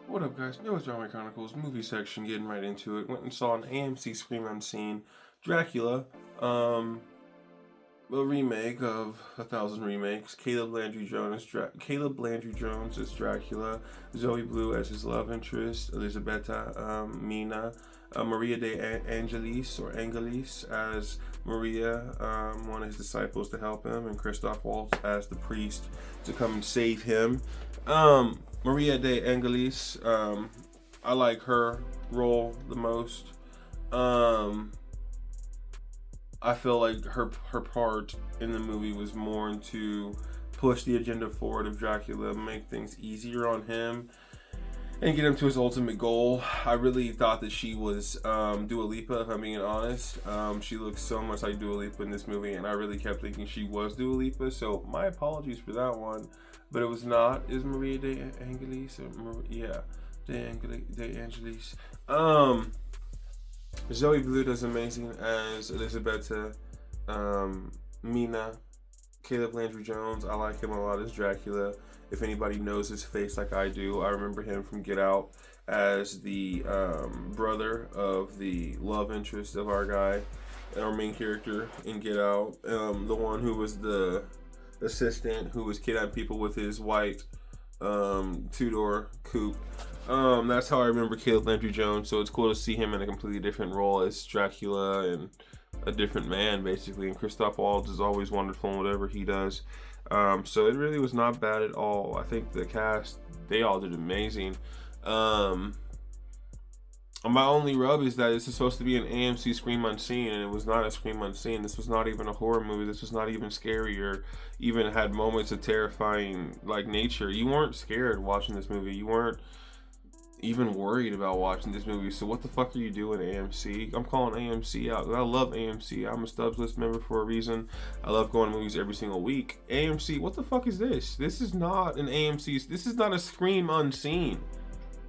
What up, guys? It was Drama Chronicles movie section. Getting right into it. Went and saw an AMC Scream Unseen Dracula, a remake of 1,000 remakes. Caleb Landry Jones as Dracula. Zoe Blue as his love interest. Elisabetta Mina. Maria de Angelis as Maria, one of his disciples to help him, and Christoph Waltz as the priest to come and save him. Maria de Angelis, I like her role the most. I feel like her part in the movie was more to push the agenda forward of Dracula, make things easier on him, and get him to his ultimate goal. I really thought that she was Dua Lipa, if I'm being honest. She looks so much like Dua Lipa in this movie, and I really kept thinking she was Dua Lipa, so my apologies for that one. But it was not. Is Maria de Angelis? De Angelis. Zoe Blue does amazing as Elisabetta Mina. Caleb Landry Jones, I like him a lot as Dracula. If anybody knows his face like I do, I remember him from Get Out as the brother of the love interest of our guy, our main character in Get Out. The one who was the assistant who was kidnapping people with his white two-door coupe. That's how I remember Caleb Landry Jones, so it's cool to see him in a completely different role as Dracula and a different man, basically. And Christoph Waltz is always wonderful in whatever he does. So it really was not bad at all. I think the cast, they all did amazing. My only rub is that this is supposed to be an AMC Scream Unseen, and it was not a Scream Unseen. This was not even a horror movie. This was not even scary, or even had moments of terrifying like nature. You weren't scared watching this movie. You weren't even worried about watching this movie. So what the fuck are you doing, AMC? I'm calling AMC out. I love AMC. I'm a Stubbs List member for a reason. I love going to movies every single week. AMC, what the fuck is this? This is not an AMC. This is not a Scream Unseen.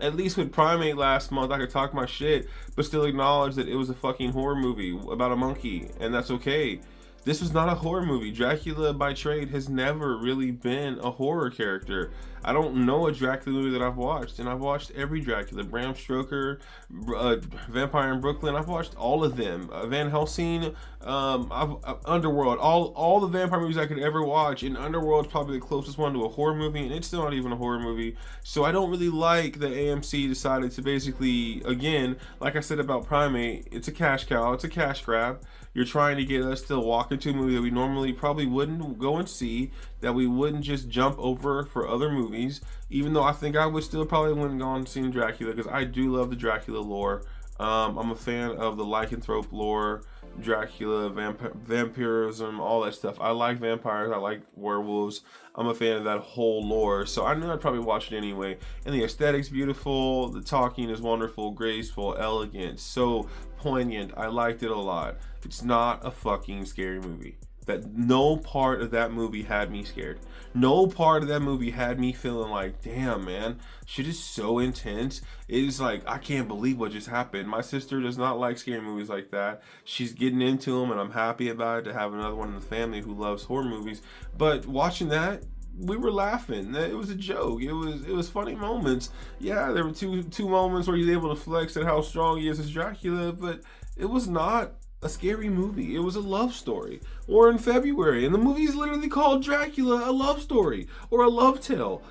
At least with Primate last month, I could talk my shit, but still acknowledge that it was a fucking horror movie about a monkey, and that's okay. This was not a horror movie. Dracula by trade has never really been a horror character. I don't know a Dracula movie that I've watched, and I've watched every Dracula. Bram Stoker, Vampire in Brooklyn, I've watched all of them. Van Helsing, Underworld, all the vampire movies I could ever watch, and Underworld's probably the closest one to a horror movie, and it's still not even a horror movie. So I don't really like that AMC decided to basically, again, like I said about Primate, it's a cash cow, it's a cash grab. You're trying to get us to walk into a movie that we normally probably wouldn't go and see, that we wouldn't just jump over for other movies, even though I think I would still probably wouldn't go and see Dracula, because I do love the Dracula lore. I'm a fan of the lycanthrope lore, Dracula, vampirism, all that stuff. I like vampires, I like werewolves. I'm a fan of that whole lore, so I knew I'd probably watch it anyway. And the aesthetic's beautiful, the talking is wonderful, graceful, elegant, so poignant. I liked it a lot. It's not a fucking scary movie. That no part of that movie had me scared. No part of that movie had me feeling like, damn, man, shit is so intense. It is like, I can't believe what just happened. My sister does not like scary movies like that. She's getting into them, and I'm happy about it to have another one in the family who loves horror movies. But watching that, we were laughing. It was a joke. It was funny moments. Yeah, there were two moments where he's able to flex at how strong he is as Dracula, but it was not a scary movie. It was a love story. Or in February, and the movie's literally called Dracula, a love story or a love tale.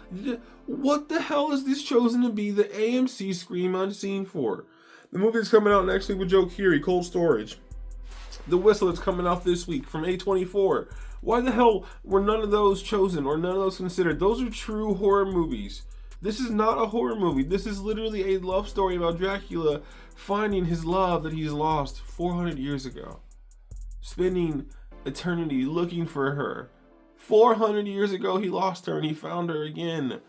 What the hell is this chosen to be the AMC Scream Unseen for? The movie is coming out next week with Joe Keery, Cold Storage. The Whistle is coming out this week from A24. Why the hell were none of those chosen or none of those considered? Those are true horror movies. This is not a horror movie. This is literally a love story about Dracula finding his love that he's lost 400 years ago. Spending eternity looking for her. 400 years ago he lost her and he found her again.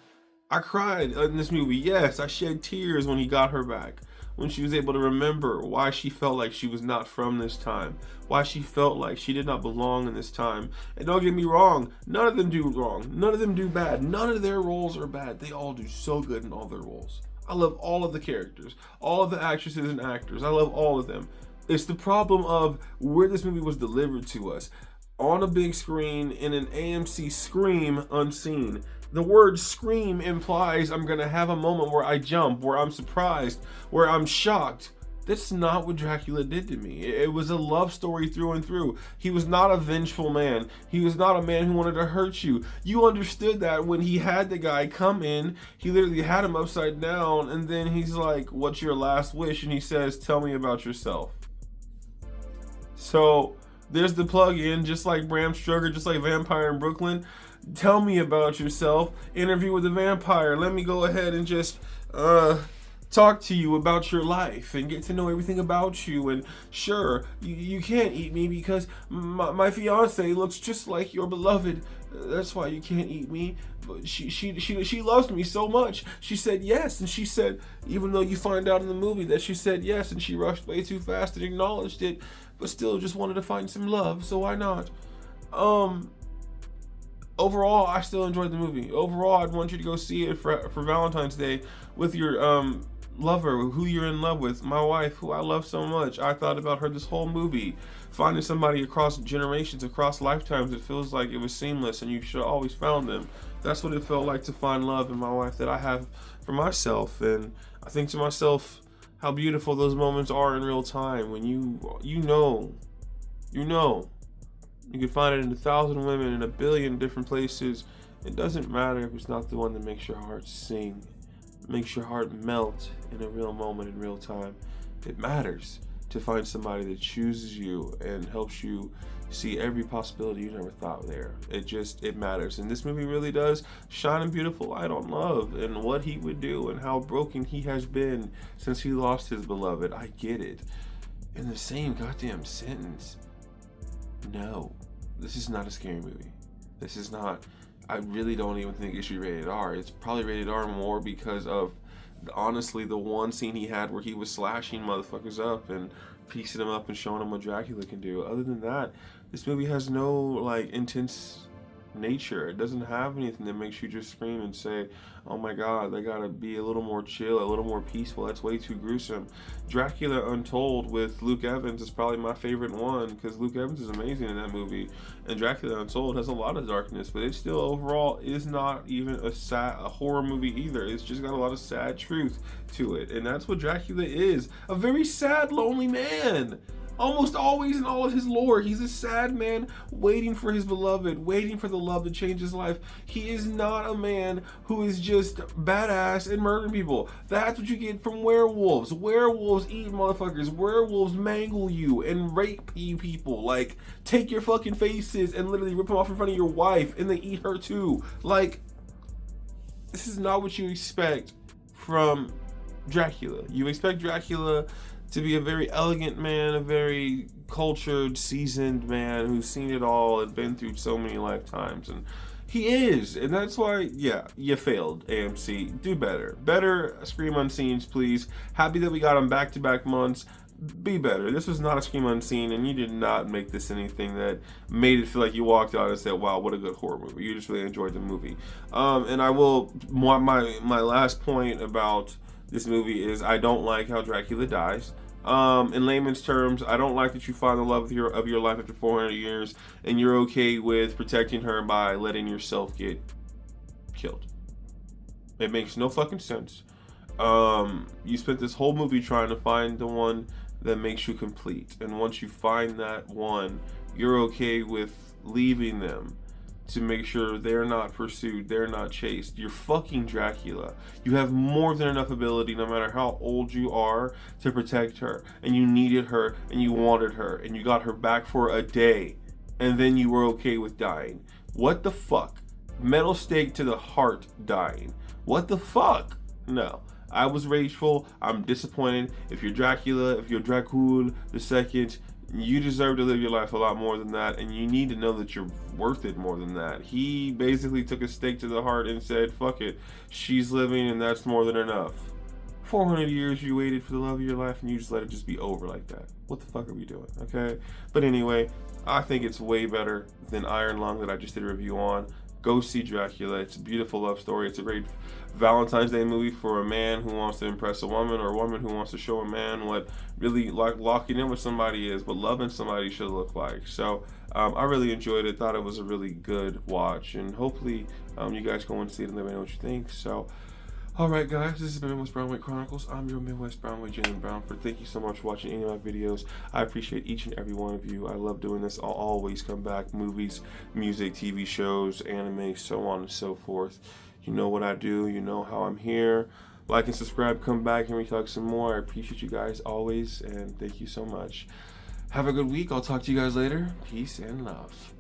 I cried in this movie. Yes, I shed tears when he got her back. When she was able to remember why she felt like she was not from this time. Why she felt like she did not belong in this time. And don't get me wrong, none of them do wrong. None of them do bad. None of their roles are bad. They all do so good in all their roles. I love all of the characters. All of the actresses and actors. I love all of them. It's the problem of where this movie was delivered to us. On a big screen in an AMC Scream Unseen. The word scream implies I'm gonna have a moment where I jump, where I'm surprised, where I'm shocked. That's not what Dracula did to me. It was a love story through and through. He was not a vengeful man. He was not a man who wanted to hurt you. You understood that when he had the guy come in, he literally had him upside down, and then he's like, "What's your last wish?" And he says, "Tell me about yourself." So there's the plug-in, just like Bram Stoker, just like Vampire in Brooklyn. Tell me about yourself. Interview with the vampire. Let me go ahead and just talk to you about your life and get to know everything about you. And sure, you can't eat me because my fiance looks just like your beloved. That's why you can't eat me. But she loves me so much. She said yes, and she said, even though you find out in the movie that she said yes and she rushed way too fast and acknowledged it, but still just wanted to find some love, so why not? Overall, I still enjoyed the movie. Overall, I'd want you to go see it for Valentine's Day with your lover, who you're in love with. My wife, who I love so much. I thought about her this whole movie. Finding somebody across generations, across lifetimes, it feels like it was seamless and you should have always found them. That's what it felt like to find love in my wife that I have for myself. And I think to myself how beautiful those moments are in real time when you know. You can find it in 1,000 women in 1 billion different places. It doesn't matter if it's not the one that makes your heart sing, makes your heart melt in a real moment in real time. It matters to find somebody that chooses you and helps you see every possibility you never thought there. It matters. And this movie really does shine a beautiful light on love and what he would do and how broken he has been since he lost his beloved. I get it. In the same goddamn sentence, no, this is not a scary movie. This is not. I really don't even think it should be rated R. It's probably rated R more because of, honestly, the one scene he had where he was slashing motherfuckers up and piecing them up and showing them what Dracula can do. Other than that, this movie has no, like, intense nature. It doesn't have anything that makes you just scream and say, oh my god, they gotta be a little more chill, a little more peaceful. That's way too gruesome. Dracula Untold with Luke Evans is probably my favorite one because Luke Evans is amazing in that movie, and Dracula Untold has a lot of darkness, but it still overall is not even a horror movie either. It's just got a lot of sad truth to it, and that's what Dracula is, a very sad, lonely man. Almost always in all of his lore, he's a sad man waiting for his beloved, waiting for the love to change his life. He is not a man who is just badass and murdering people. That's what you get from werewolves. Werewolves eat motherfuckers. Werewolves mangle you and rape you people. Like, take your fucking faces and literally rip them off in front of your wife, and they eat her too. Like, this is not what you expect from Dracula. You expect Dracula to be a very elegant man, a very cultured, seasoned man who's seen it all and been through so many lifetimes. And he is. And that's why, yeah, you failed, AMC. Do better. Better Scream Unseen's, please. Happy that we got them back-to-back months. Be better. This was not a Scream Unseen, and you did not make this anything that made it feel like you walked out and said, wow, what a good horror movie. You just really enjoyed the movie. And I will, my last point about this movie is I don't like how Dracula dies. In layman's terms, I don't like that you find the love of your life after 400 years and you're okay with protecting her by letting yourself get killed. It makes no fucking sense. You spent this whole movie trying to find the one that makes you complete, and once you find that one, you're okay with leaving them to make sure they're not pursued, they're not chased. You're fucking Dracula. You have more than enough ability, no matter how old you are, to protect her. And you needed her, and you wanted her, and you got her back for a day. And then you were okay with dying. What the fuck? Metal stake to the heart dying. What the fuck? No. I was rageful. I'm disappointed. If you're Dracula, if you're Dracul the second, you deserve to live your life a lot more than that, and you need to know that you're worth it more than that. He basically took a stake to the heart and said, fuck it, she's living and that's more than enough. 400 years you waited for the love of your life and you just let it just be over like that. What the fuck are we doing, okay? But anyway, I think it's way better than Iron Lung that I just did a review on. Go see Dracula. It's a beautiful love story. It's a great Valentine's Day movie for a man who wants to impress a woman, or a woman who wants to show a man what really like locking in with somebody is, what loving somebody should look like. So I really enjoyed it. Thought it was a really good watch, and hopefully You guys go and see it and let me know what you think. So, alright guys, this has been Midwest Brownway Chronicles. I'm your Midwest Brownway, Jalen Brownford. Thank you so much for watching any of my videos. I appreciate each and every one of you. I love doing this. I'll always come back. Movies, music, TV shows, anime, so on and so forth. You know what I do. You know how I'm here. Like and subscribe. Come back and we talk some more. I appreciate you guys always, and thank you so much. Have a good week. I'll talk to you guys later. Peace and love.